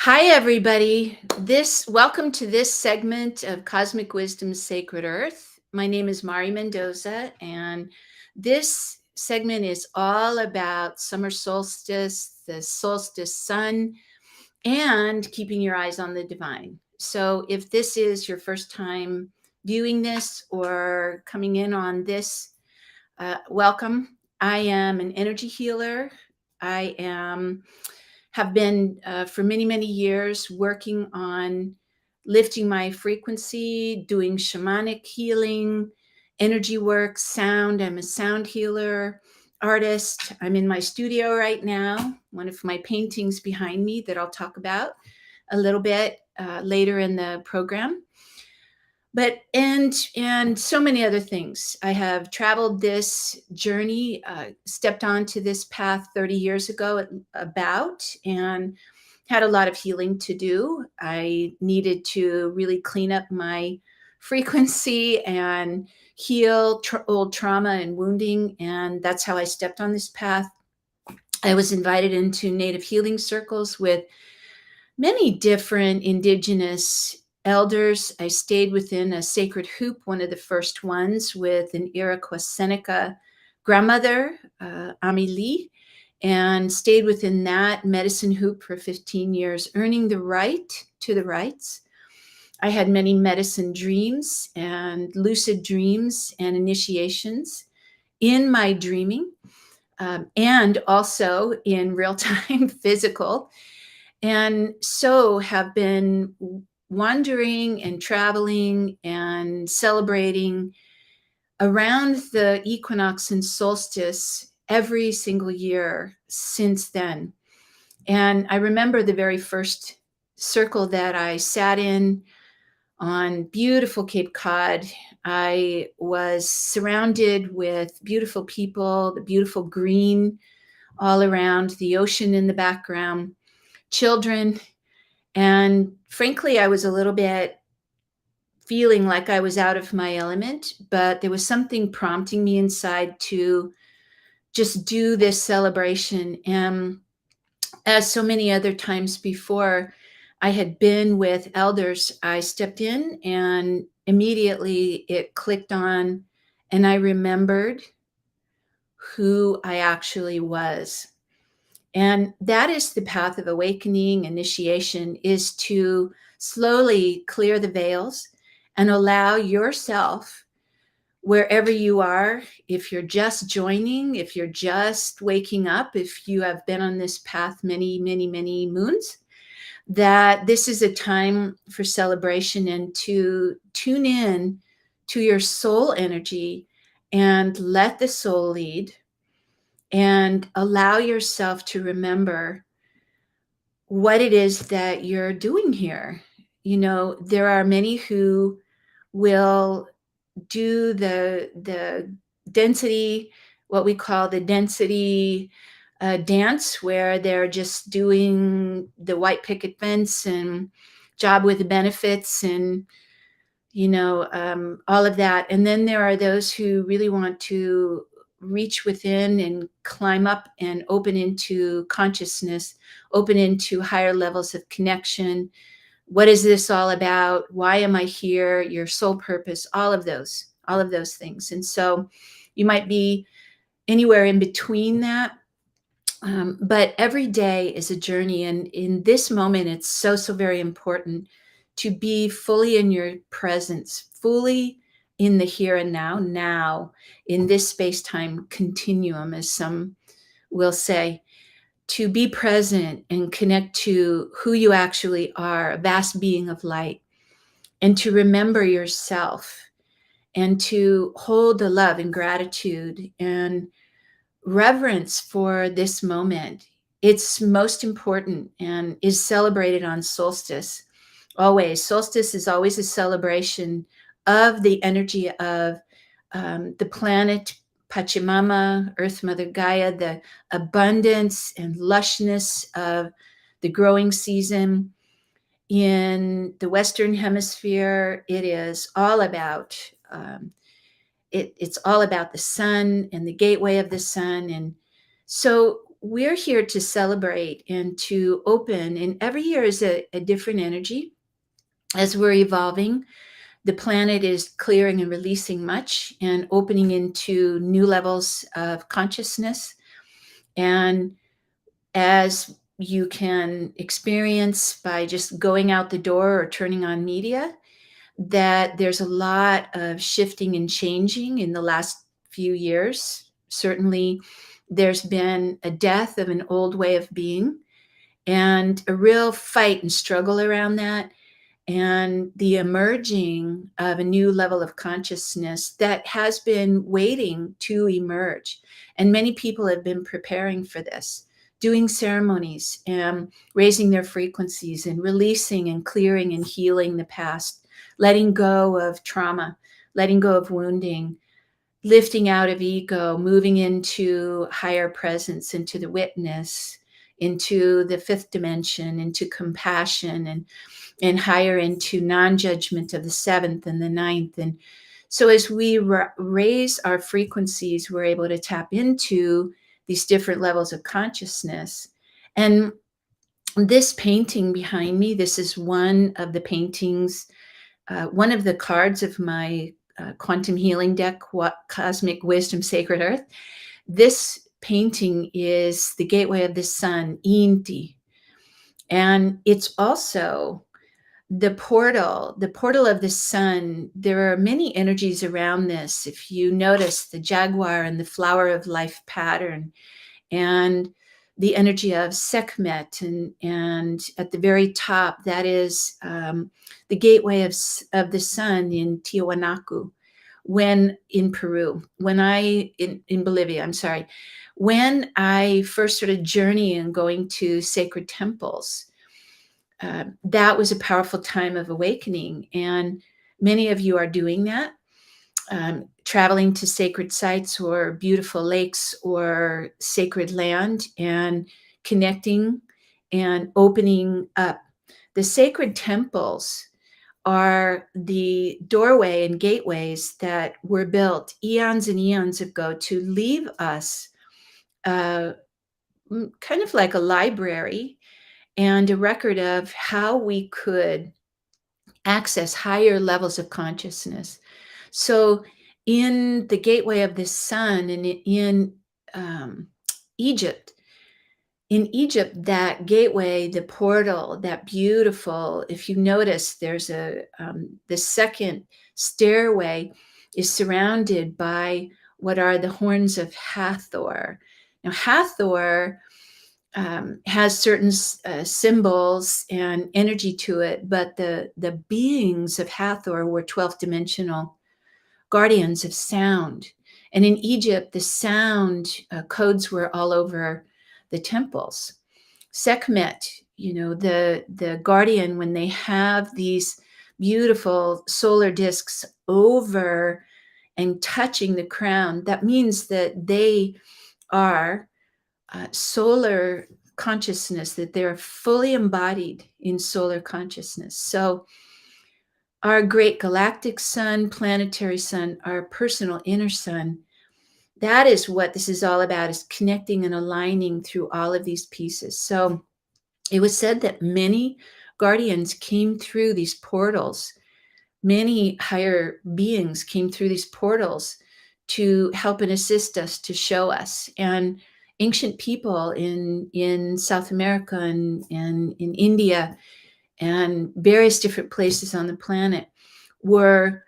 Hi, everybody. Welcome to this segment of Cosmic Wisdom's Sacred Earth. My name is Mari Mendoza, and this segment is all about summer solstice, the solstice sun, and keeping your eyes on the divine. So, if this is your first time viewing this or coming in on this, welcome. I am an energy healer. I am have been for many, many years working on lifting my frequency, doing shamanic healing, energy work, sound. I'm a sound healer, artist. I'm in my studio right now, one of my paintings behind me that I'll talk about a little bit later in the program. But and so many other things. I have traveled this journey, stepped onto this path 30 years ago about, and had a lot of healing to do. I needed to really clean up my frequency and heal old trauma and wounding, and that's how I stepped on this path. I was invited into native healing circles with many different indigenous elders. I stayed within a sacred hoop, one of the first ones, with an Iroquois Seneca grandmother, Amelie, and stayed within that medicine hoop for 15 years, earning the right to the rites. I had many medicine dreams and lucid dreams and initiations in my dreaming, and also in real time physical, and so have been wandering and traveling and celebrating around the equinox and solstice every single year since then. And I remember the very first circle that I sat in on beautiful Cape Cod. I was surrounded with beautiful people, the beautiful green all around, the ocean in the background, children. And frankly, I was a little bit feeling like I was out of my element, but there was something prompting me inside to just do this celebration. And as so many other times before, I had been with elders. I stepped in and immediately it clicked on, and I remembered who I actually was. And that is the path of awakening, initiation, is to slowly clear the veils and allow yourself, wherever you are, if you're just joining, if you're just waking up, if you have been on this path many, many, many moons, that this is a time for celebration and to tune in to your soul energy and let the soul lead and allow yourself to remember what it is that you're doing here. You know, there are many who will do the density, what we call the density dance, where they're just doing the white picket fence and job with the benefits and all of that. And then there are those who really want to reach within and climb up and open into consciousness, open into higher levels of connection. What is this all about? Why am I here? Your soul purpose, all of those things. And so you might be anywhere in between that. But every day is a journey. And in this moment, it's so, so very important to be fully in your presence, fully in the here and now in this space-time continuum, as some will say, to be present and connect to who you actually are, a vast being of light, and to remember yourself and to hold the love and gratitude and reverence for this moment. It's most important and is celebrated on solstice. Always. Solstice is always a celebration of the energy of the planet, Pachamama, Earth Mother Gaia, the abundance and lushness of the growing season. In the Western Hemisphere, it is all about it's all about the sun and the gateway of the sun. And so we're here to celebrate and to open, and every year is a different energy. As we're evolving, the planet is clearing and releasing much and opening into new levels of consciousness. And as you can experience by just going out the door or turning on media, that there's a lot of shifting and changing in the last few years. Certainly, there's been a death of an old way of being and a real fight and struggle around that, and the emerging of a new level of consciousness that has been waiting to emerge. And many people have been preparing for this, doing ceremonies and raising their frequencies and releasing and clearing and healing the past, letting go of trauma, letting go of wounding, lifting out of ego, moving into higher presence, into the witness, into the fifth dimension, into compassion, and higher into non-judgment of the seventh and the ninth. And so as we raise our frequencies, we're able to tap into these different levels of consciousness. And this painting behind me, this is one of the paintings, one of the cards of my quantum healing deck, Cosmic Wisdom Sacred Earth. This painting is the gateway of the sun, Inti. And it's also the portal of the sun. There are many energies around this. If you notice the jaguar and the flower of life pattern, and the energy of Sekhmet, and at the very top, that is the gateway of the sun in Tiwanaku, when in Peru, in Bolivia, I'm sorry, when I first started journeying and going to sacred temples. That was a powerful time of awakening. And many of you are doing that, traveling to sacred sites or beautiful lakes or sacred land and connecting and opening up. The sacred temples are the doorway and gateways that were built eons and eons ago to leave us kind of like a library and a record of how we could access higher levels of consciousness. So, in the gateway of the sun, and in um, Egypt, that gateway, the portal, that beautiful. If you notice, there's the second stairway is surrounded by what are the horns of Hathor. Now, Hathor has certain symbols and energy to it, but the beings of Hathor were 12th dimensional guardians of sound. And in Egypt, the sound codes were all over the temples. Sekhmet, the guardian, when they have these beautiful solar discs over and touching the crown, that means that they are solar consciousness, that they're fully embodied in solar consciousness. So our great galactic sun, planetary sun, our personal inner sun, that is what this is all about, is connecting and aligning through all of these pieces. So it was said that many guardians came through these portals. Many higher beings came through these portals to help and assist us, to show us. And ancient people in South America and in India and various different places on the planet were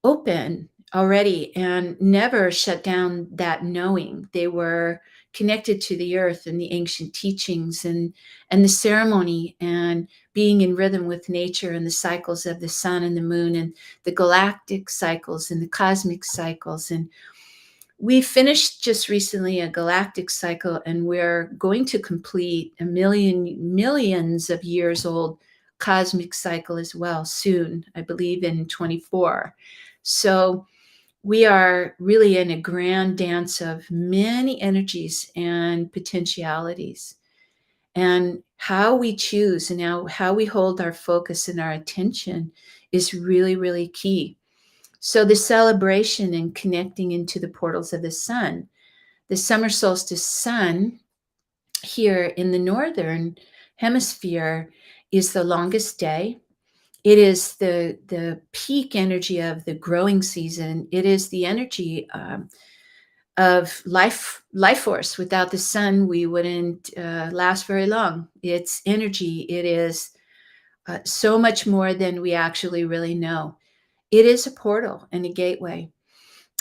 open already and never shut down that knowing. They were connected to the earth and the ancient teachings and the ceremony and being in rhythm with nature and the cycles of the sun and the moon and the galactic cycles and the cosmic cycles. And we finished just recently a galactic cycle, and we're going to complete a millions of years old cosmic cycle as well soon, I believe in 24. So we are really in a grand dance of many energies and potentialities. And how we choose and how we hold our focus and our attention is really, really key. So the celebration and connecting into the portals of the sun, the summer solstice sun here in the northern hemisphere is the longest day. It is the peak energy of the growing season. It is the energy of life force. Without the sun, we wouldn't last very long. It's energy. It is so much more than we actually really know. It is a portal and a gateway.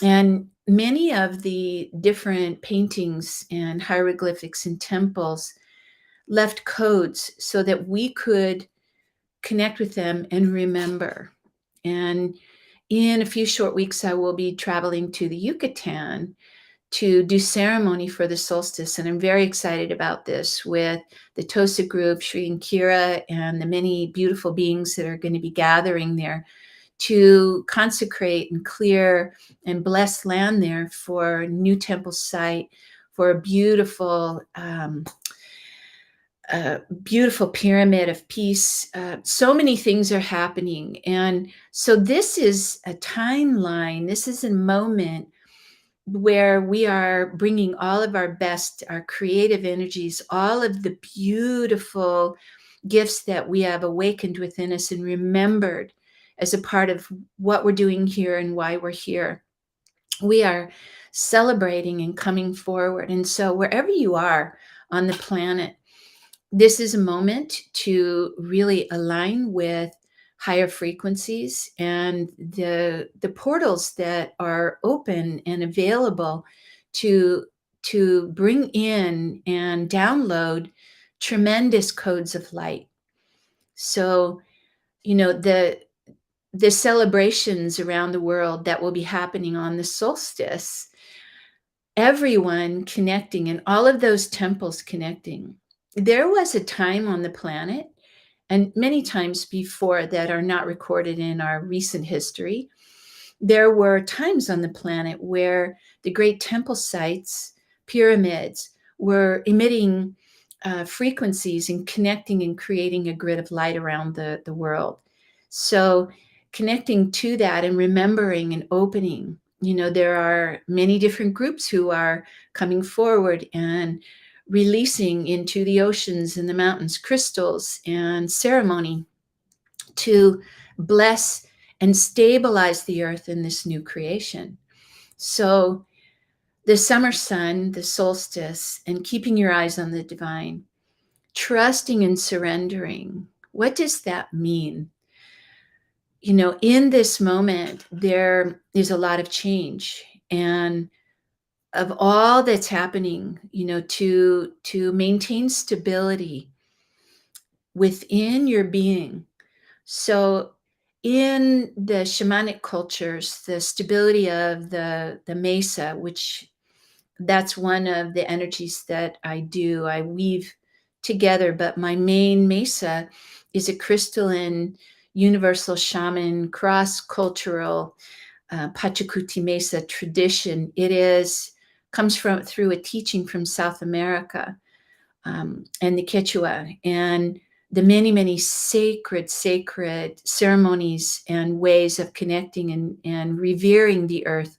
And many of the different paintings and hieroglyphics in temples left codes so that we could connect with them and remember. And in a few short weeks, I will be traveling to the Yucatan to do ceremony for the solstice. And I'm very excited about this with the Tosa group, Sri and Kira, and the many beautiful beings that are going to be gathering there to consecrate and clear and bless land there for a new temple site, for a beautiful pyramid of peace. So many things are happening. And so this is a timeline. This is a moment where we are bringing all of our best, our creative energies, all of the beautiful gifts that we have awakened within us and remembered as a part of what we're doing here and why we're here. We are celebrating and coming forward. And so wherever you are on the planet, this is a moment to really align with higher frequencies and the portals that are open and available to bring in and download tremendous codes of light. So, the celebrations around the world that will be happening on the solstice, everyone connecting and all of those temples connecting. There was a time on the planet, and many times before that are not recorded in our recent history, there were times on the planet where the great temple sites, pyramids, were emitting frequencies and connecting and creating a grid of light around the world. So connecting to that and remembering and opening, there are many different groups who are coming forward and releasing into the oceans and the mountains crystals and ceremony to bless and stabilize the earth in this new creation. So the summer sun, the solstice, and keeping your eyes on the divine, trusting and surrendering. What does that mean? In this moment, there is a lot of change, and of all that's happening, to maintain stability within your being. So in the shamanic cultures, the stability of the mesa, which that's one of the energies that I weave together, but my main mesa is a crystalline universal shaman cross-cultural Pachacuti Mesa tradition. Comes through a teaching from South America, and the Quechua, and the many, many sacred ceremonies and ways of connecting and revering the earth,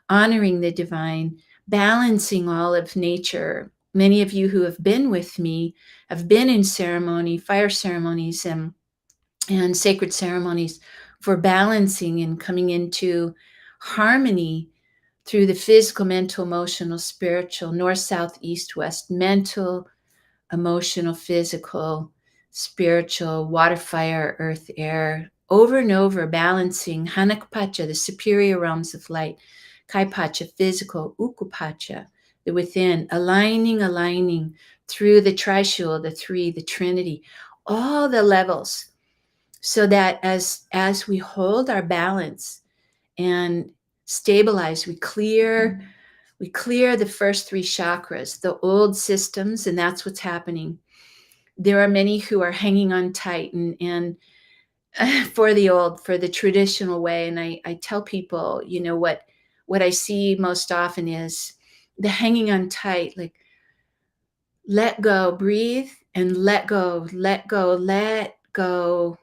honoring the divine, balancing all of nature. Many of you who have been with me have been in ceremony, fire ceremonies, and sacred ceremonies for balancing and coming into harmony through the physical, mental, emotional, spiritual, north, south, east, west, mental, emotional, physical, spiritual, water, fire, earth, air, over and over, balancing Hanakpacha, the superior realms of light, Kaipacha, physical, Ukupacha, the within, aligning through the Trishul, the three, the Trinity, all the levels, so that as we hold our balance and stabilize, we clear the first three chakras, the old systems, and that's what's happening. There are many who are hanging on tight and for the traditional way. And I tell people, what I see most often is the hanging on tight, like let go, breathe, and let go, let go, let go.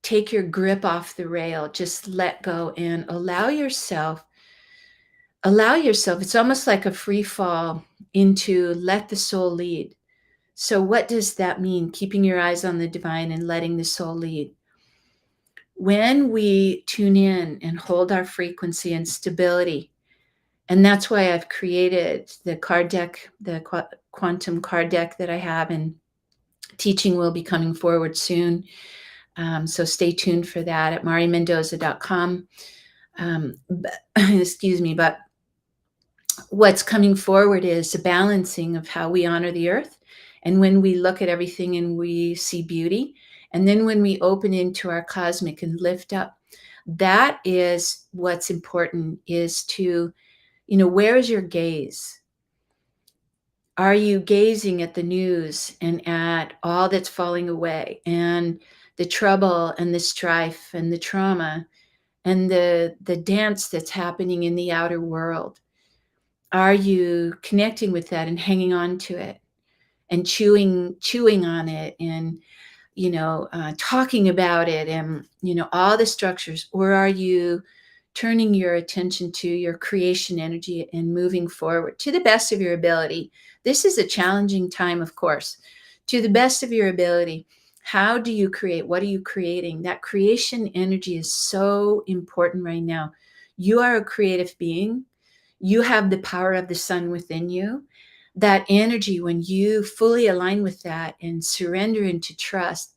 Take your grip off the rail, just let go and allow yourself allow yourself, it's almost like a free fall into let the soul lead. So, what does that mean? Keeping your eyes on the divine and letting the soul lead. When we tune in and hold our frequency and stability, and that's why I've created the card deck, the quantum card deck that I have, and teaching will be coming forward soon. So stay tuned for that at marimendoza.com. Excuse me, but what's coming forward is a balancing of how we honor the earth. And when we look at everything and we see beauty, and then when we open into our cosmic and lift up, that is what's important, is to, where is your gaze? Are you gazing at the news and at all that's falling away and the trouble and the strife and the trauma and the dance that's happening in the outer world? Are you connecting with that and hanging on to it and chewing on it and talking about it and all the structures? Or are you turning your attention to your creation energy and moving forward to the best of your ability? This is a challenging time, of course. To the best of your ability, how do you create? What are you creating? That creation energy is so important right now. You are a creative being. You have the power of the sun within you. That energy, when you fully align with that and surrender into trust,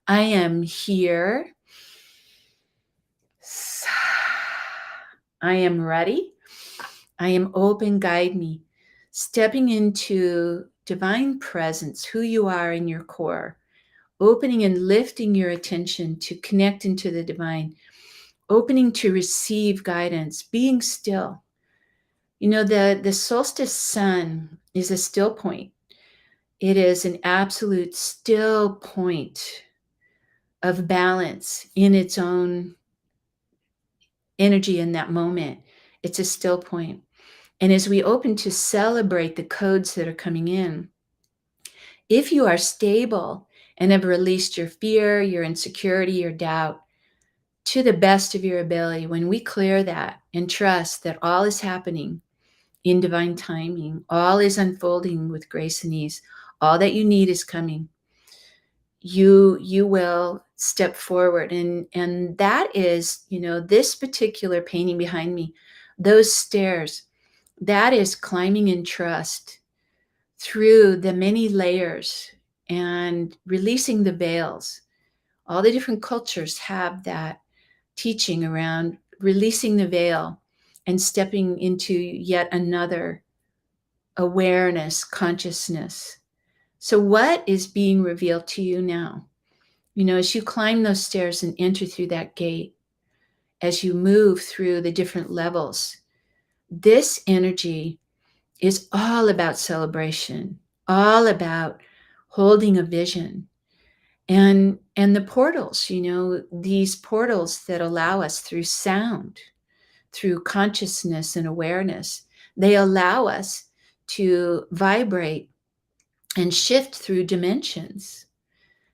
I am here. I am ready. I am open. Guide me. Stepping into divine presence, who you are in your core, opening and lifting your attention to connect into the divine, opening to receive guidance, being still. The solstice sun is a still point. It is an absolute still point of balance in its own energy in that moment. It's a still point. And as we open to celebrate the codes that are coming in, if you are stable and have released your fear, your insecurity, your doubt to the best of your ability, when we clear that and trust that all is happening in divine timing, all is unfolding with grace and ease, all that you need is coming, you will step forward. And that is, this particular painting behind me, those stairs, that is climbing in trust through the many layers and releasing the veils. All the different cultures have that teaching around releasing the veil and stepping into yet another awareness, consciousness. So what is being revealed to you now? As you climb those stairs and enter through that gate, as you move through the different levels, this energy is all about celebration, all about holding a vision. And the portals, these portals that allow us through sound, through consciousness and awareness, they allow us to vibrate and shift through dimensions.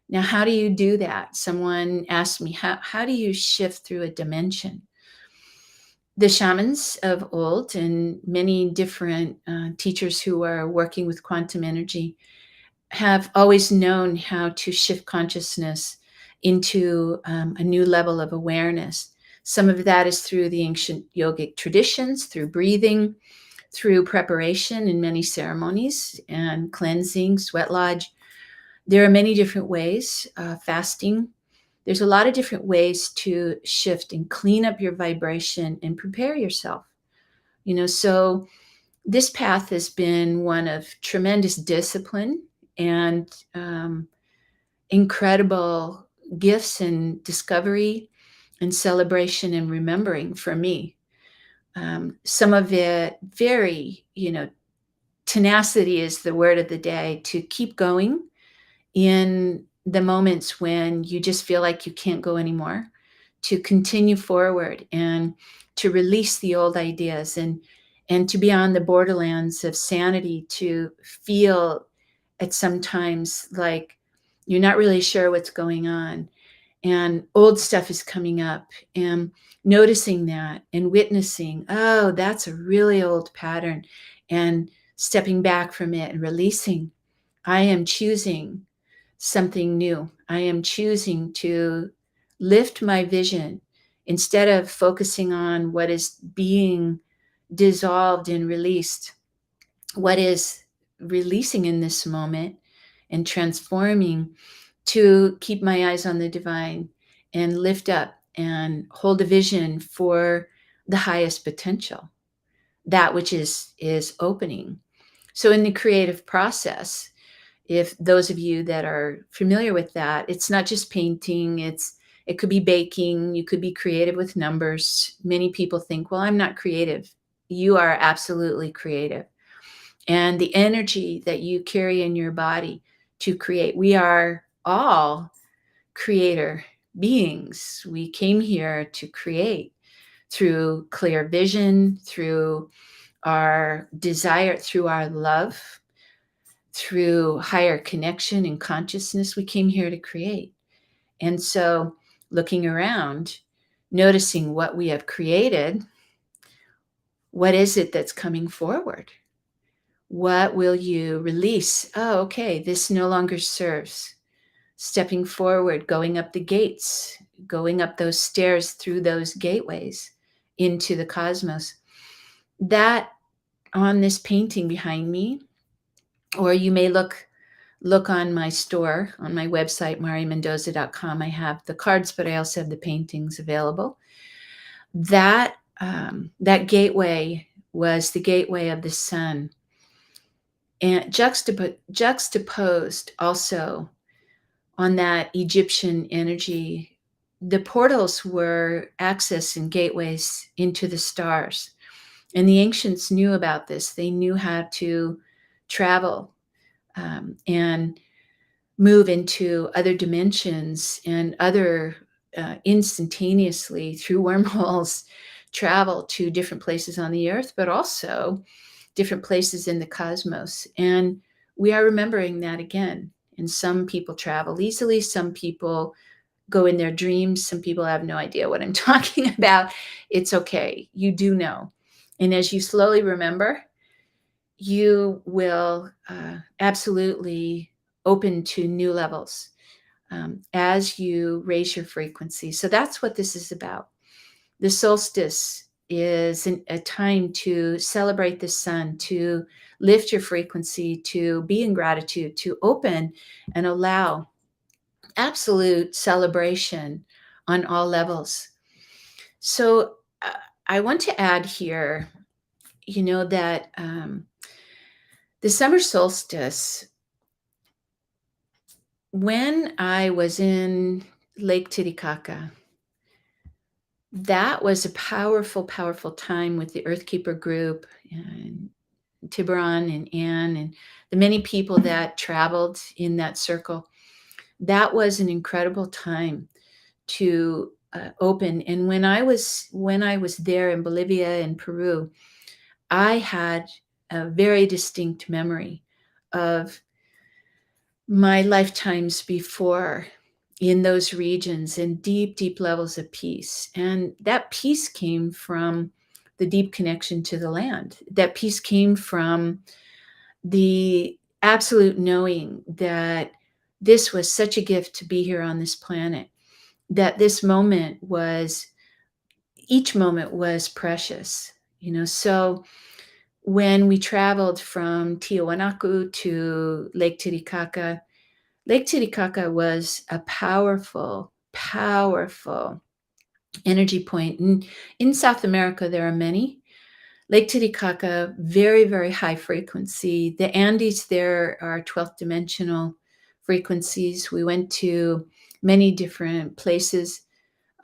Now, how do you do that? Someone asked me, how do you shift through a dimension? The shamans of old and many different teachers who are working with quantum energy have always known how to shift consciousness into a new level of awareness. Some of that is through the ancient yogic traditions, through breathing, through preparation in many ceremonies and cleansing, sweat lodge. There are many different ways, fasting. There's a lot of different ways to shift and clean up your vibration and prepare yourself. So this path has been one of tremendous discipline and incredible gifts and discovery and celebration and remembering for me. Some of it very, tenacity is the word of the day, to keep going in the moments when you just feel like you can't go anymore, to continue forward and to release the old ideas and to be on the borderlands of sanity, to feel at sometimes like you're not really sure what's going on. and old stuff is coming up, and noticing that and witnessing, oh, that's a really old pattern, and stepping back from it and releasing. I am choosing something new. I am choosing to lift my vision instead of focusing on what is being dissolved and released, what is releasing in this moment and transforming, to keep my eyes on the divine and lift up and hold a vision for the highest potential, that which is opening. So in the creative process, if those of you that are familiar with that, it's not just painting, it could be baking, you could be creative with numbers. Many people think, well, I'm not creative. You are absolutely creative. And the energy that you carry in your body to create, we are all creator beings. We came here to create through clear vision, through our desire, through our love, through higher connection and consciousness. We came here to create. And so, looking around, noticing what we have created, what is it that's coming forward? What will you release? Oh, okay, this no longer serves. Stepping forward, going up the gates, going up those stairs through those gateways into the cosmos. That, on this painting behind me, or you may look on my store, on my website, marimendoza.com. I have the cards, but I also have the paintings available. That gateway was the gateway of the sun, and juxtaposed also on that Egyptian energy. The portals were access and gateways into the stars. And the ancients knew about this. They knew how to travel and move into other dimensions and other instantaneously through wormholes, travel to different places on the earth, but also different places in the cosmos. And we are remembering that again. And some people travel easily, some people go in their dreams, some people have no idea what I'm talking about. It's okay. You do know. And as you slowly remember, you will absolutely open to new levels as you raise your frequency. So that's what this is about. The solstice is a time to celebrate the sun, to lift your frequency, to be in gratitude, to open and allow absolute celebration on all levels. So I want to add here, that the summer solstice, when I was in Lake Titicaca, that was a powerful, powerful time with the Earthkeeper group and Tiburon and Anne and the many people that traveled in that circle. That was an incredible time to open. And when I was there in Bolivia and Peru, I had a very distinct memory of my lifetimes before in those regions, and deep, deep levels of peace. And that peace came from the deep connection to the land. That peace came from the absolute knowing that this was such a gift to be here on this planet, that each moment was precious. So when we traveled from Tiwanaku to Lake Titicaca was a powerful, powerful energy point. And in South America, there are many. Lake Titicaca, very, very high frequency. The Andes there are 12th dimensional frequencies. We went to many different places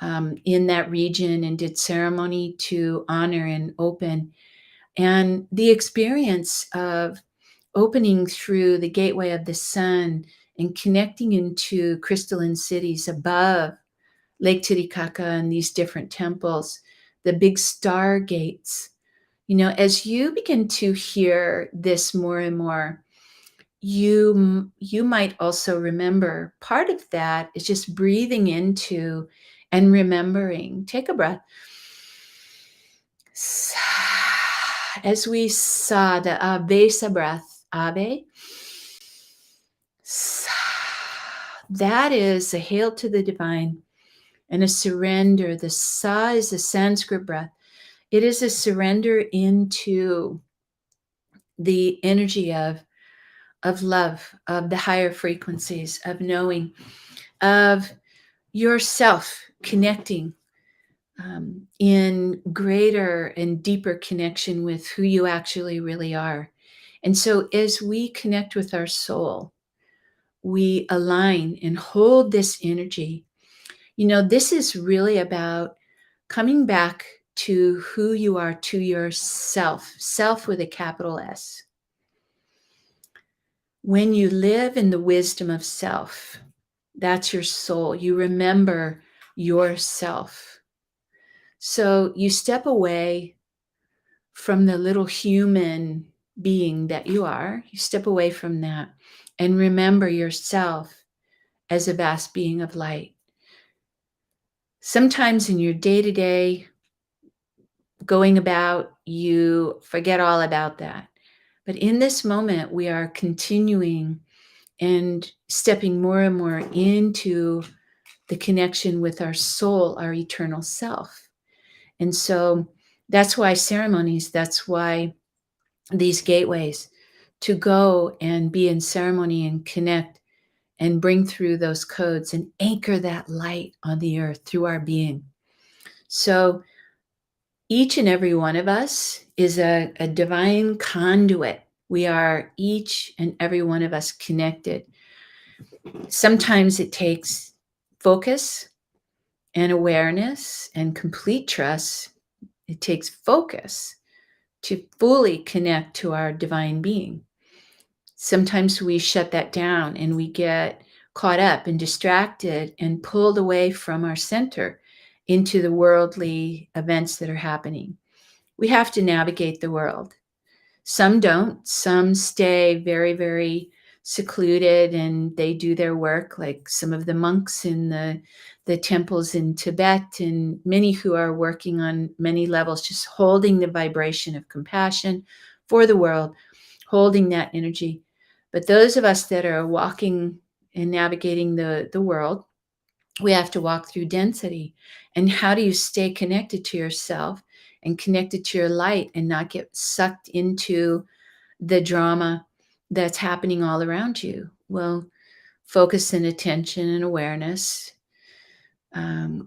in that region and did ceremony to honor and open. And the experience of opening through the gateway of the sun and connecting into crystalline cities above Lake Titicaca and these different temples, the big star gates. As you begin to hear this more and more, you might also remember part of that is just breathing into and remembering. Take a breath. As we saw the Abesa breath, Abe, that is a hail to the divine and a surrender. The Sa is a Sanskrit breath. It is a surrender into the energy of love, of the higher frequencies, of knowing, of yourself connecting in greater and deeper connection with who you actually really are. And so as we connect with our soul, we align and hold this energy. This is really about coming back to who you are, to yourself, self with a capital S. When you live in the wisdom of self, that's your soul. You remember yourself. So you step away from the little human being that you are. You step away from that and remember yourself as a vast being of light. Sometimes in your day-to-day going about, you forget all about that. But in this moment, we are continuing and stepping more and more into the connection with our soul, our eternal self. And so that's why ceremonies, that's why these gateways, to go and be in ceremony and connect and bring through those codes and anchor that light on the earth through our being. So each and every one of us is a divine conduit. We are each and every one of us connected. Sometimes it takes focus and awareness and complete trust. It takes focus to fully connect to our divine being. Sometimes we shut that down and we get caught up and distracted and pulled away from our center into the worldly events that are happening. We have to navigate the world. Some don't. Some stay very, very secluded and they do their work, like some of the monks in the temples in Tibet, and many who are working on many levels, just holding the vibration of compassion for the world, holding that energy. But those of us that are walking and navigating the world, we have to walk through density. And how do you stay connected to yourself and connected to your light and not get sucked into the drama that's happening all around you? Well, focus and attention and awareness,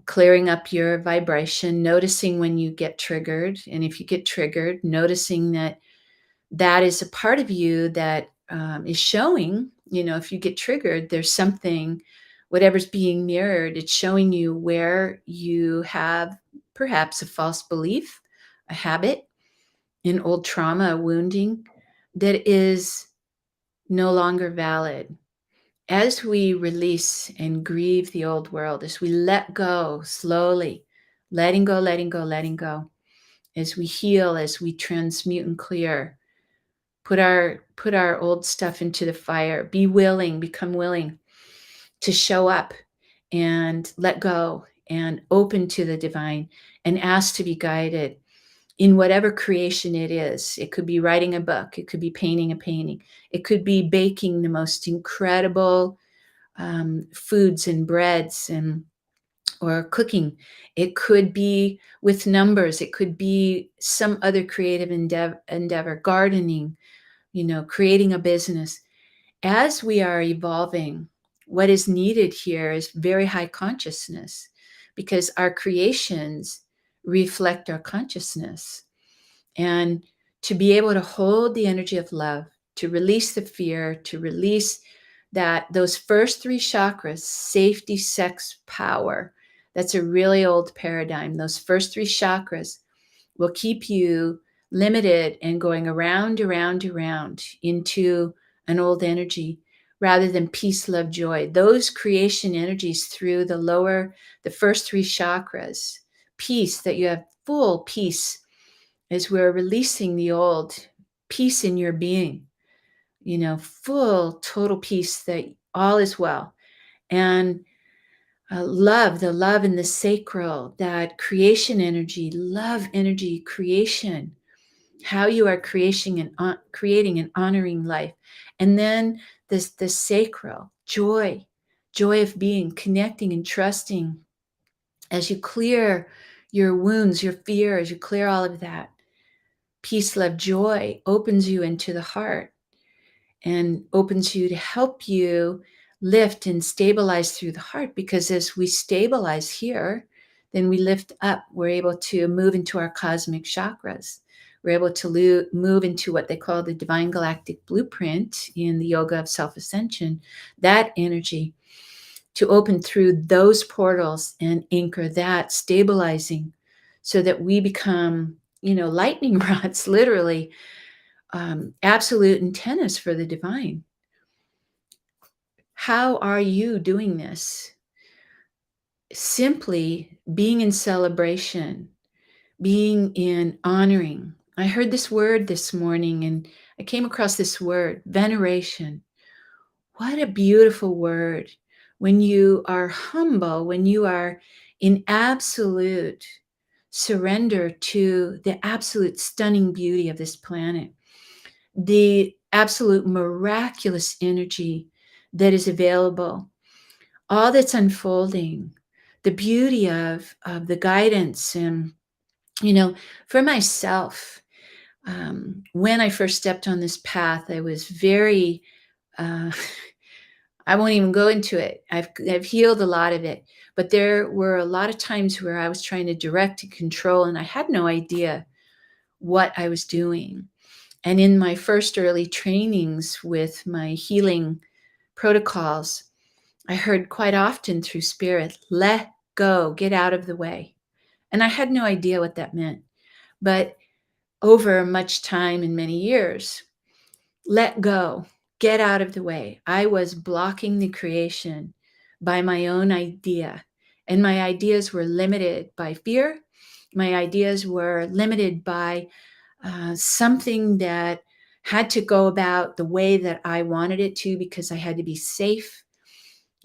clearing up your vibration, noticing when you get triggered. And if you get triggered, noticing that is a part of you that is showing, if you get triggered, there's something, whatever's being mirrored, it's showing you where you have perhaps a false belief, a habit, an old trauma, a wounding that is no longer valid. As we release and grieve the old world, as we let go slowly, letting go, letting go, letting go, as we heal, as we transmute and clear, put our old stuff into the fire, be willing, become willing to show up and let go and open to the divine and ask to be guided in whatever creation it is. It could be writing a book, it could be painting a painting, it could be baking the most incredible foods and breads, and or cooking. It could be with numbers, it could be some other creative endeavor, gardening, creating a business. As we are evolving, what is needed here is very high consciousness, because our creations reflect our consciousness. And to be able to hold the energy of love, to release the fear, to release those first three chakras, safety, sex, power. That's a really old paradigm. Those first three chakras will keep you limited and going around, around, around into an old energy rather than peace, love, joy. Those creation energies through the first three chakras, peace, that you have full peace as we're releasing the old, peace in your being. full, total peace that all is well. And love, the love in the sacral, that creation energy, love energy, creation, how you are creating and honoring life. And then the sacral, joy of being, connecting and trusting as you clear your wounds, your fear, as you clear all of that. Peace, love, joy opens you into the heart and opens you to help you lift and stabilize through the heart, because as we stabilize here, then we lift up. We're able to move into our cosmic chakras. We're able to move into what they call the divine galactic blueprint in the yoga of self-ascension, that energy to open through those portals and anchor that, stabilizing, so that we become, lightning rods, literally, absolute antennas for the divine. How are you doing this? Simply being in celebration, being in honoring. I heard this word this morning and I came across this word, veneration. What a beautiful word. When you are humble, when you are in absolute surrender to the absolute stunning beauty of this planet, the absolute miraculous energy that is available, all that's unfolding, the beauty of the guidance. And, for myself, when I first stepped on this path, I was very, uh, I won't even go into it. I've healed a lot of it, but there were a lot of times where I was trying to direct and control, and I had no idea what I was doing. And in my first early trainings with my healing protocols, I heard quite often through spirit, let go, get out of the way. And I had no idea what that meant. But over much time and many years, let go, get out of the way. I was blocking the creation by my own idea. And my ideas were limited by fear. My ideas were limited by something that had to go about the way that I wanted it to, because I had to be safe,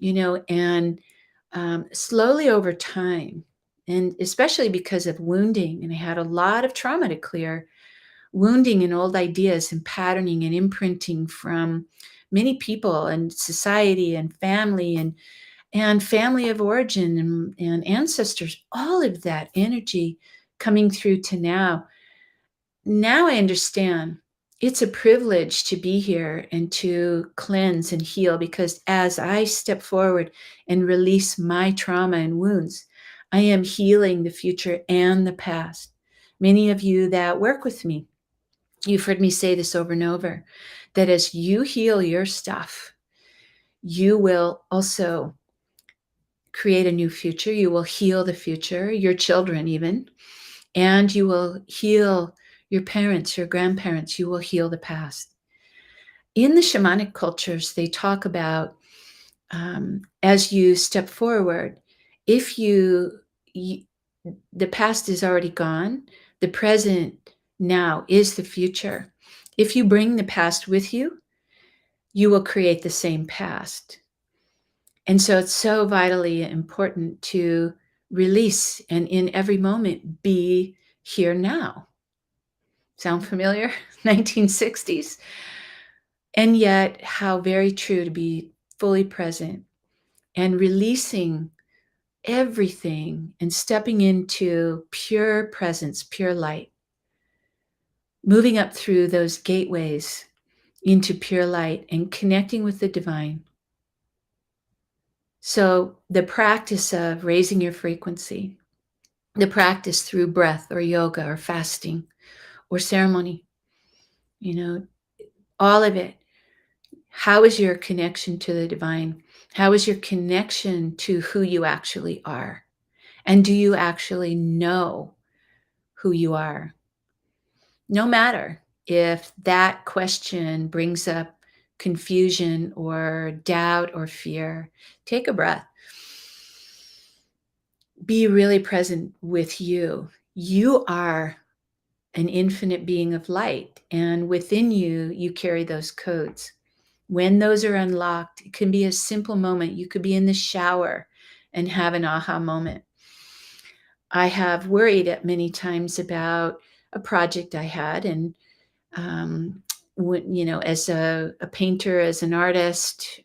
and slowly over time, and especially because of wounding, and I had a lot of trauma to clear, wounding and old ideas and patterning and imprinting from many people and society and family and family of origin and ancestors, all of that energy coming through to now. Now I understand it's a privilege to be here and to cleanse and heal, because as I step forward and release my trauma and wounds, I am healing the future and the past. Many of you that work with me, you've heard me say this over and over, that as you heal your stuff, you will also create a new future. You will heal the future, your children even, and you will heal your parents, your grandparents. You will heal the past. In the shamanic cultures, they talk about, as you step forward, if the past is already gone, the present now is the future. If you bring the past with you, you will create the same past. And so it's so vitally important to release and in every moment be here now. Sound familiar? 1960s. And yet, how very true to be fully present and releasing everything and stepping into pure presence, pure light, moving up through those gateways into pure light and connecting with the divine. So, the practice of raising your frequency, the practice through breath or yoga or fasting or ceremony, all of it. How is your connection to the divine? How is your connection to who you actually are? And do you actually know who you are? No matter if that question brings up confusion or doubt or fear, take a breath. Be really present with you. You are an infinite being of light. And within you, you carry those codes. When those are unlocked, it can be a simple moment. You could be in the shower and have an aha moment. I have worried at many times about a project I had, and as a painter, as an artist,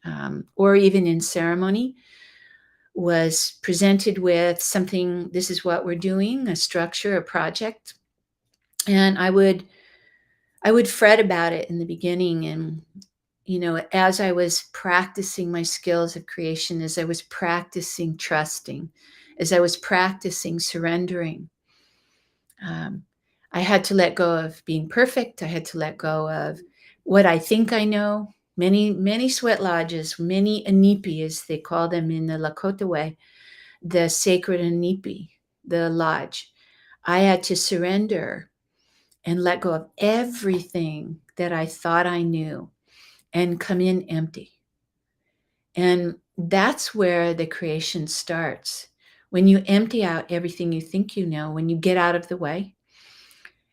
or even in ceremony, was presented with something. This is what we're doing: a structure, a project, and I would fret about it in the beginning. And as I was practicing my skills of creation, as I was practicing trusting, as I was practicing surrendering, um, I had to let go of being perfect. I had to let go of what I think I know. Many sweat lodges, many anipi, as they call them in the Lakota way, the sacred anipi, the lodge. I had to surrender and let go of everything that I thought I knew and come in empty. And that's where the creation starts. When you empty out everything you think you know, when you get out of the way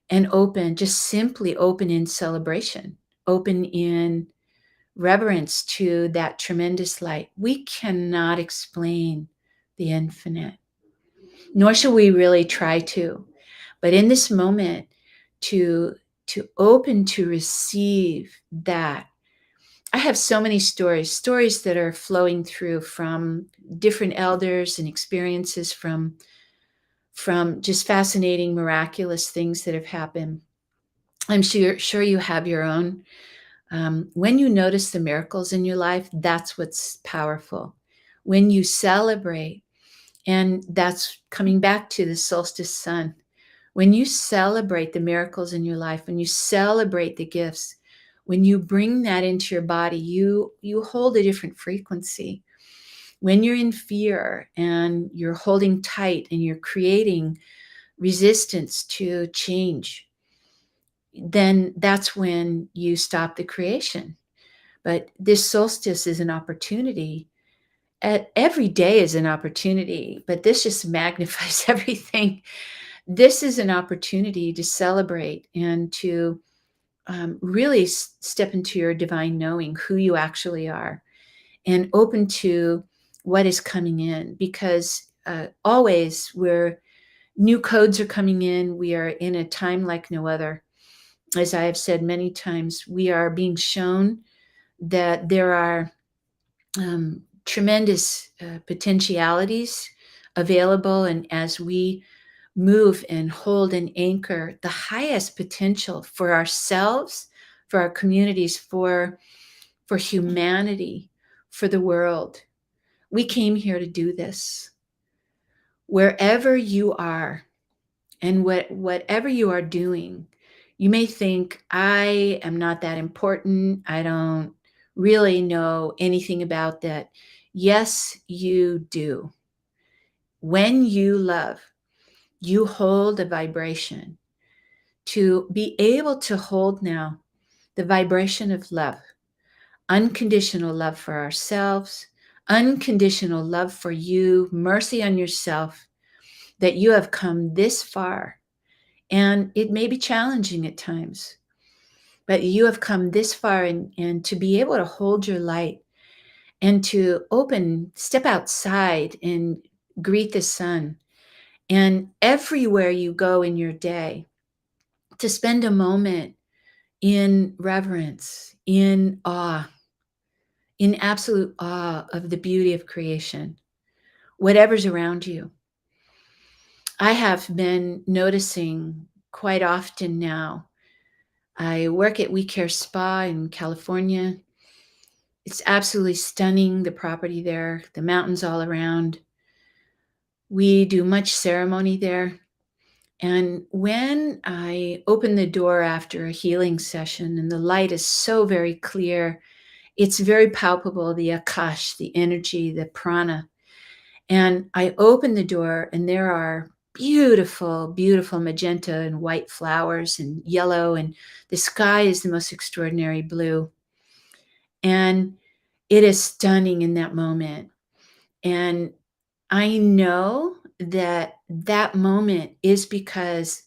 and open, just simply open in celebration, open in reverence to that tremendous light. We cannot explain the infinite, nor should we really try to. But in this moment, to open to receive that. I have so many stories that are flowing through from different elders and experiences from just fascinating, miraculous things that have happened. I'm sure you have your own. When you notice the miracles in your life, that's what's powerful. When you celebrate, and that's coming back to the solstice sun. When you celebrate the miracles in your life, when you celebrate the gifts, when you bring that into your body, you hold a different frequency. When you're in fear and you're holding tight and you're creating resistance to change, then that's when you stop the creation. But this solstice is an opportunity. Every day is an opportunity, but this just magnifies everything. This is an opportunity to celebrate and to really step into your divine knowing, who you actually are, and open to what is coming in. Because always, where new codes are coming in, we are in a time like no other. As I have said many times, we are being shown that there are tremendous potentialities available. And as we move and hold and anchor the highest potential for ourselves, for our communities, for humanity, for the world, we came here to do this. Wherever you are and whatever you are doing, you may think, I am not that important. I don't really know anything about that. Yes, you do. When you love, you hold a vibration. To be able to hold now the vibration of love, unconditional love for ourselves, unconditional love for you, mercy on yourself, that you have come this far. And it may be challenging at times, but you have come this far, and to be able to hold your light and to step outside and greet the sun. And everywhere you go in your day, to spend a moment in reverence, in awe, in absolute awe of the beauty of creation, whatever's around you. I have been noticing quite often now. I work at We Care Spa in California. It's absolutely stunning, the property there, the mountains all around. We do much ceremony there. And when I open the door after a healing session and the light is so very clear, it's very palpable, the akash, the energy, the prana. And I open the door and there are beautiful, beautiful magenta and white flowers and yellow, and the sky is the most extraordinary blue. And it is stunning in that moment. And I know that that moment is because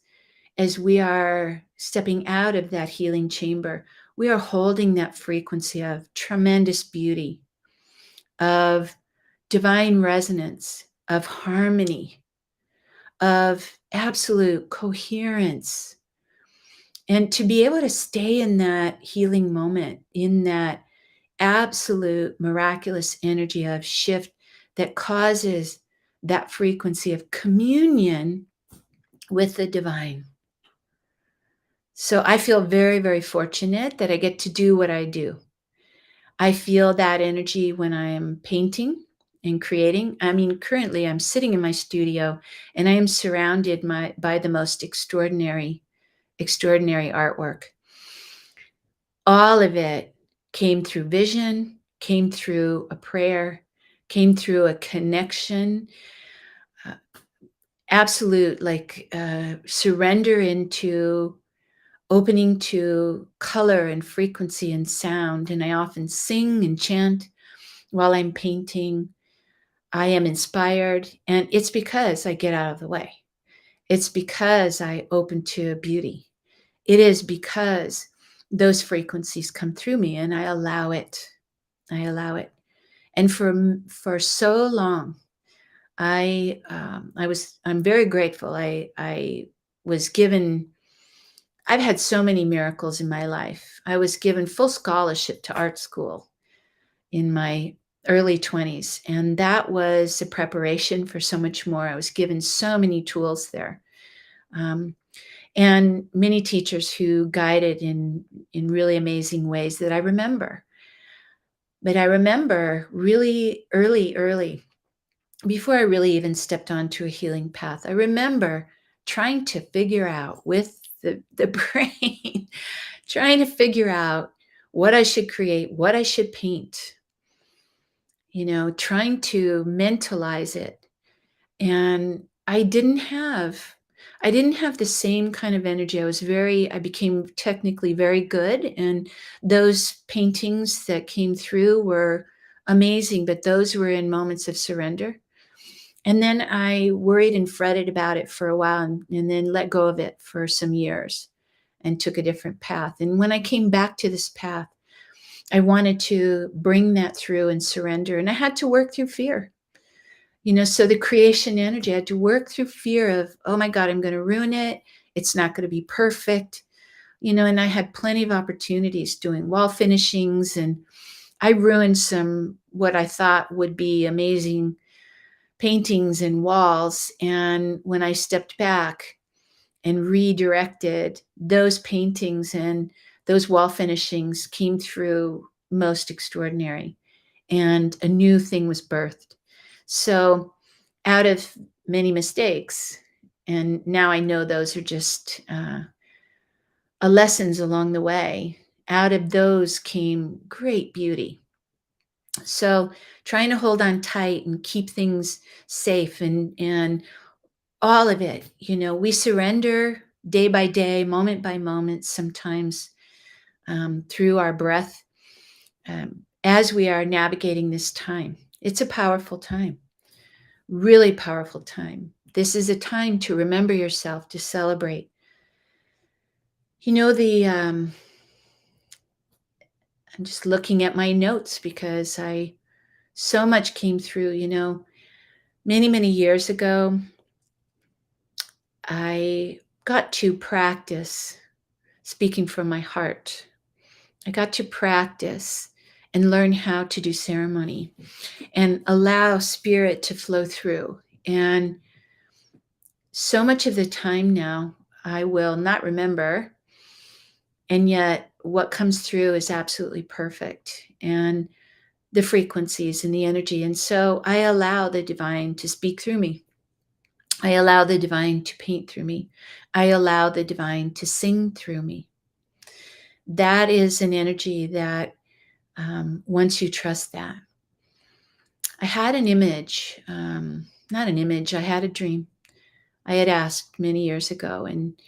as we are stepping out of that healing chamber, we are holding that frequency of tremendous beauty, of divine resonance, of harmony, of absolute coherence. And to be able to stay in that healing moment, in that absolute miraculous energy of shift that causes that frequency of communion with the divine. So I feel very, very fortunate that I get to do what I do. I feel that energy when I am painting and creating. I mean, currently I'm sitting in my studio and I am surrounded by the most extraordinary, extraordinary artwork. All of it came through vision, came through a prayer, came through a connection, uh, absolute surrender into opening to color and frequency and sound. And I often sing and chant while I'm painting. I am inspired, and it's because I get out of the way. It's because I open to beauty. It is because those frequencies come through me and I allow it. I allow it. And for so long, I'm very grateful. I was given. I've had so many miracles in my life. I was given full scholarship to art school in my early 20s, and that was a preparation for so much more. I was given so many tools there, um, and many teachers who guided in really amazing ways that I remember. But I remember really early, before I really even stepped onto a healing path, I remember trying to figure out with the brain, trying to figure out what I should create, what I should paint, trying to mentalize it. And I didn't have the same kind of energy. I became technically very good. And those paintings that came through were amazing, but those were in moments of surrender. And then I worried and fretted about it for a while and then let go of it for some years and took a different path. And when I came back to this path, I wanted to bring that through and surrender. And I had to work through fear. So the creation energy, I had to work through fear of, oh my God, I'm going to ruin it. It's not going to be perfect. And I had plenty of opportunities doing wall finishings, and I ruined some what I thought would be amazing paintings and walls. And when I stepped back and redirected, those paintings and those wall finishings came through most extraordinary, and a new thing was birthed. So out of many mistakes, and now I know those are just lessons along the way, out of those came great beauty. So trying to hold on tight and keep things safe, and all of it, we surrender day by day, moment by moment, sometimes through our breath, as we are navigating this time. It's a powerful time, really powerful time. This is a time to remember yourself, to celebrate. I'm just looking at my notes because so much came through. Many, many years ago, I got to practice speaking from my heart. I got to practice and learn how to do ceremony and allow spirit to flow through. And so much of the time now, I will not remember. And yet, what comes through is absolutely perfect. And the frequencies and the energy. And so I allow the divine to speak through me. I allow the divine to paint through me. I allow the divine to sing through me. That is an energy that once you trust that. I had an image, not an image, I had a dream. I had asked many years ago, and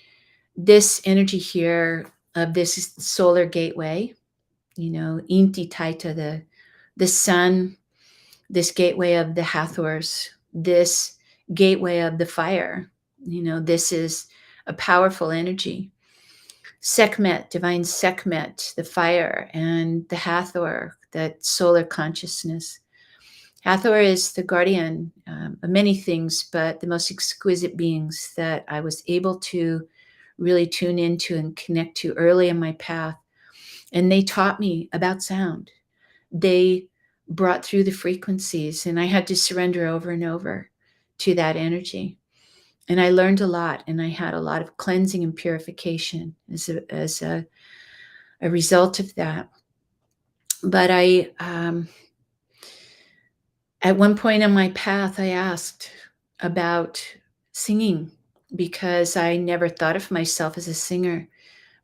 this energy here of this solar gateway, Inti Taita, the sun, this gateway of the Hathors, this gateway of the fire, this is a powerful energy. Sekhmet, divine Sekhmet, the fire, and the Hathor, that solar consciousness. Hathor is the guardian of many things, but the most exquisite beings that I was able to really tune into and connect to early in my path. And they taught me about sound. They brought through the frequencies, and I had to surrender over and over to that energy. And I learned a lot, and I had a lot of cleansing and purification as a result of that. But at one point in my path, I asked about singing because I never thought of myself as a singer,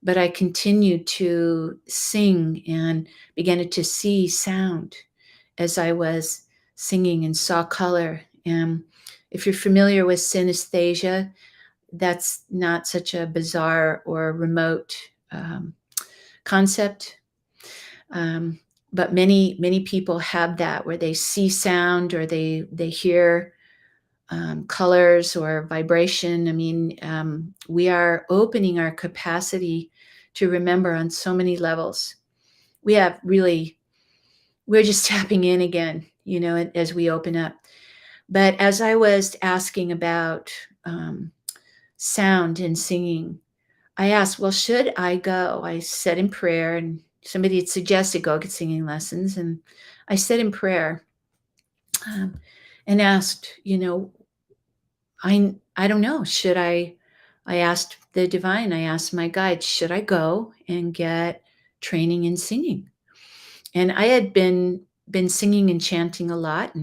but I continued to sing and began to see sound as I was singing and saw color. And if you're familiar with synesthesia, that's not such a bizarre or remote concept. But many people have that where they see sound or they hear colors or vibration. I mean, we are opening our capacity to remember on so many levels. We're just tapping in again, as we open up. But as I was asking about sound and singing, I asked, well, should I go? I said in prayer, and somebody had suggested go get singing lessons. And I said in prayer and asked, I don't know, I asked the divine, I asked my guide, should I go and get training in singing? And I had been singing and chanting a lot,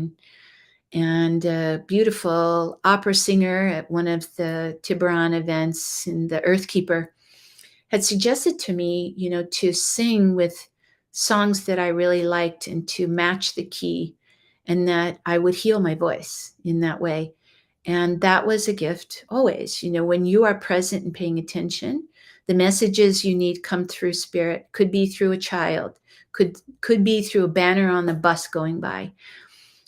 and a beautiful opera singer at one of the Tiburon events in the Earthkeeper had suggested to me, to sing with songs that I really liked and to match the key, and that I would heal my voice in that way. And that was a gift always. When you are present and paying attention, the messages you need come through spirit. Could be through a child, could be through a banner on the bus going by.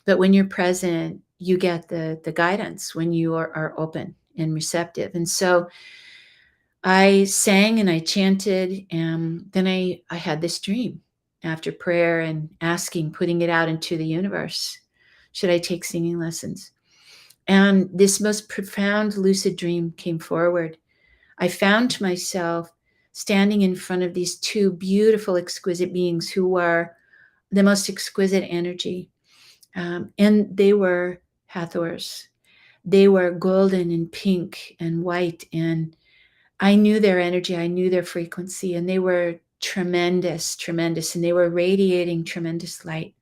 But when you're present, you get the guidance when you are open and receptive. And so I sang and I chanted, and then I had this dream after prayer and asking, putting it out into the universe. Should I take singing lessons? And this most profound lucid dream came forward. I found myself standing in front of these two beautiful, exquisite beings who were the most exquisite energy. And they were Hathors. They were golden and pink and white. And I knew their energy. I knew their frequency. And they were tremendous, tremendous. And they were radiating tremendous light.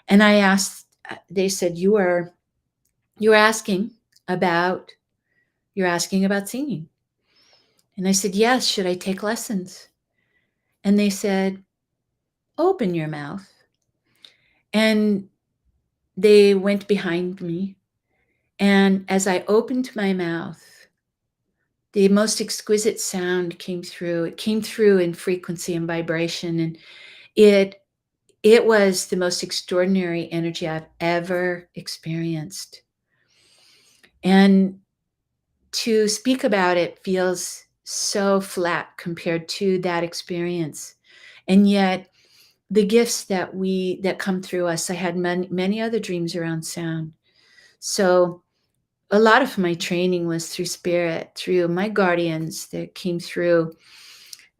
And I asked, they said, you're asking about singing. And I said, yes, should I take lessons? And they said, open your mouth. And they went behind me. And as I opened my mouth, the most exquisite sound came through. It came through in frequency and vibration. And it was the most extraordinary energy I've ever experienced. And to speak about it feels so flat compared to that experience. And yet the gifts that come through us, I had many other dreams around sound. So a lot of my training was through spirit, through my guardians that came through,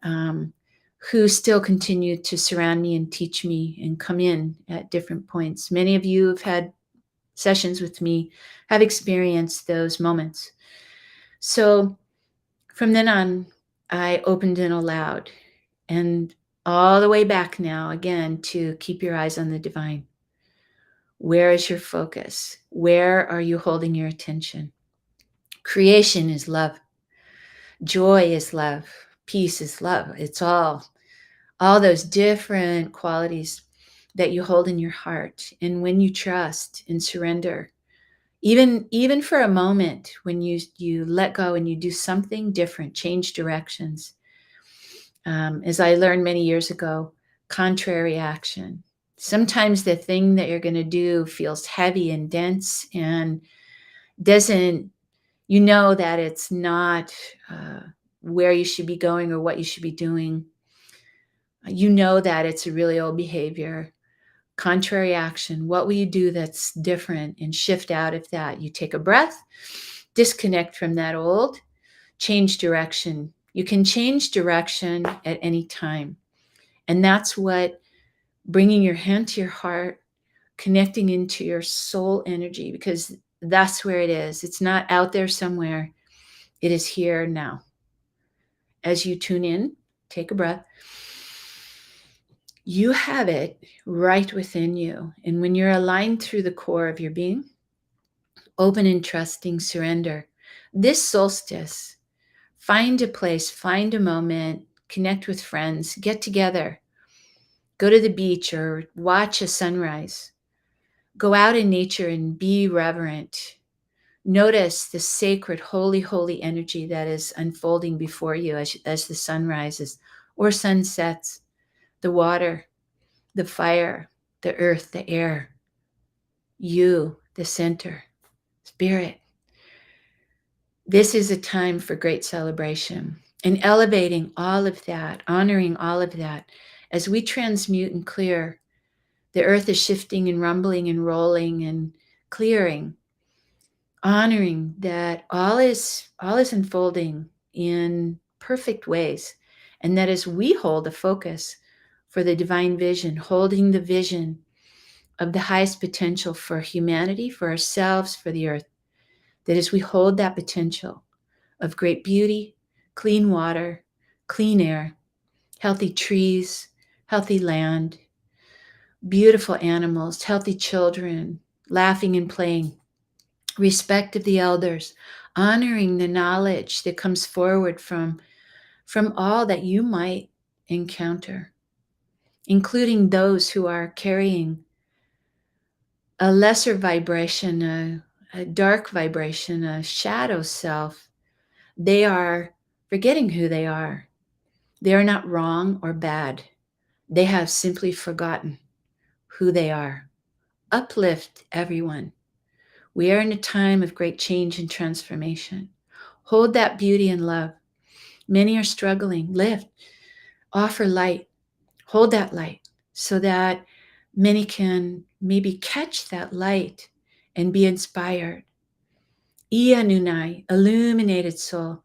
who still continue to surround me and teach me and come in at different points. Many of you have had sessions with me, have experienced those moments. So from then on, I opened and allowed, and all the way back now, again, to keep your eyes on the divine. Where is your focus? Where are you holding your attention? Creation is love. Joy is love. Peace is love. It's all those different qualities that you hold in your heart. And when you trust and surrender, even for a moment, when you let go and you do something different, change directions. As I learned many years ago, contrary action. Sometimes the thing that you're going to do feels heavy and dense and doesn't You know that it's not where you should be going or what you should be doing. You know that it's a really old behavior, contrary action. What will you do that's different and shift out of that? You take a breath, disconnect from that old, change direction. You can change direction at any time. And that's what bringing your hand to your heart, connecting into your soul energy, because that's where it is. It's not out there somewhere. It is here now. As you tune in, take a breath. You have it right within you. And when you're aligned through the core of your being, open and trusting surrender, this solstice, find a place, find a moment, connect with friends, get together, go to the beach or watch a sunrise. Go out in nature and be reverent. Notice the sacred, holy, holy energy that is unfolding before you as the sun rises or sun sets, the water, the fire, the earth, the air, you, the center, spirit. This is a time for great celebration and elevating all of that, honoring all of that. As we transmute and clear, the earth is shifting and rumbling and rolling and clearing, honoring that all is unfolding in perfect ways. And that as we hold a focus for the divine vision, holding the vision of the highest potential for humanity, for ourselves, for the earth, that as we hold that potential of great beauty, clean water, clean air, healthy trees, healthy land, beautiful animals, healthy children, laughing and playing, respect of the elders, honoring the knowledge that comes forward from all that you might encounter, including those who are carrying a lesser vibration, a dark vibration, a shadow self. They are forgetting who they are. They are not wrong or bad. They have simply forgotten who they are. Uplift everyone. We are in a time of great change and transformation. Hold that beauty and love. Many are struggling. Lift, offer light. Hold that light so that many can maybe catch that light and be inspired. Ia Nunai, illuminated soul,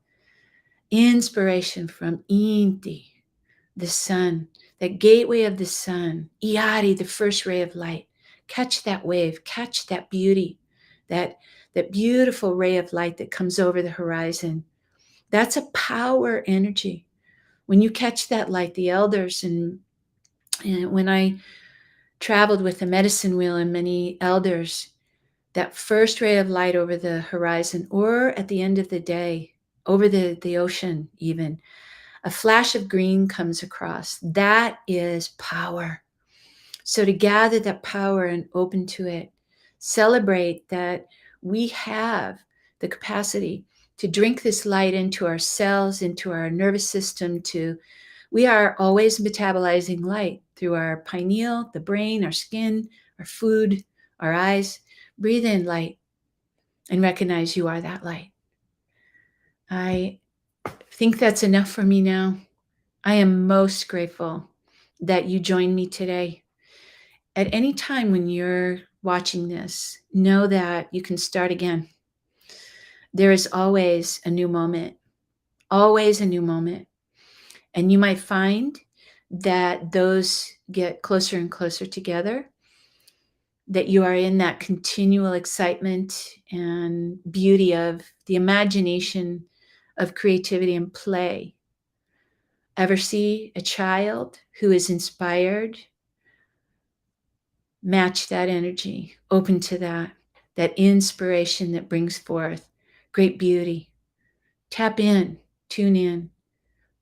inspiration from Inti, the sun, that gateway of the sun, Iari, the first ray of light. Catch that wave, catch that beauty, that beautiful ray of light that comes over the horizon. That's a power energy. When you catch that light, the elders, and when I traveled with the medicine wheel and many elders, that first ray of light over the horizon or at the end of the day, over the ocean even, a flash of green comes across. That is power. So to gather that power and open to it, celebrate that we have the capacity to drink this light into our cells, into our nervous system. We are always metabolizing light through our pineal, the brain, our skin, our food, our eyes. Breathe in light and recognize you are that light. I think that's enough for me now. I am most grateful that you joined me today. At any time when you're watching this, know that you can start again. There is always a new moment, always a new moment. And you might find that those get closer and closer together, that you are in that continual excitement and beauty of the imagination of creativity and play. Ever see a child who is inspired? Match that energy, open to that inspiration that brings forth great beauty. Tap in, tune in,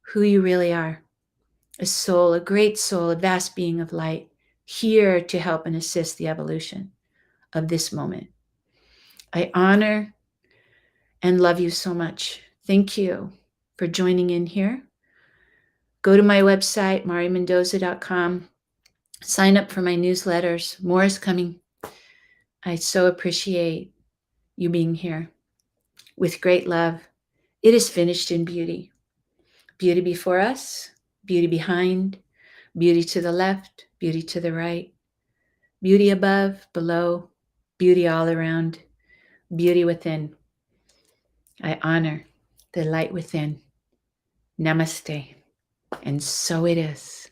who you really are. A soul, a great soul, a vast being of light, here to help and assist the evolution of this moment. I honor and love you so much. Thank you for joining in here. Go to my website, marimendoza.com. Sign up for my newsletters. More is coming. I so appreciate you being here. with great love. It is finished in beauty. Beauty before us, beauty behind, beauty to the left, beauty to the right, beauty above, below, beauty all around, beauty within. I honor the light within. Namaste. And so it is.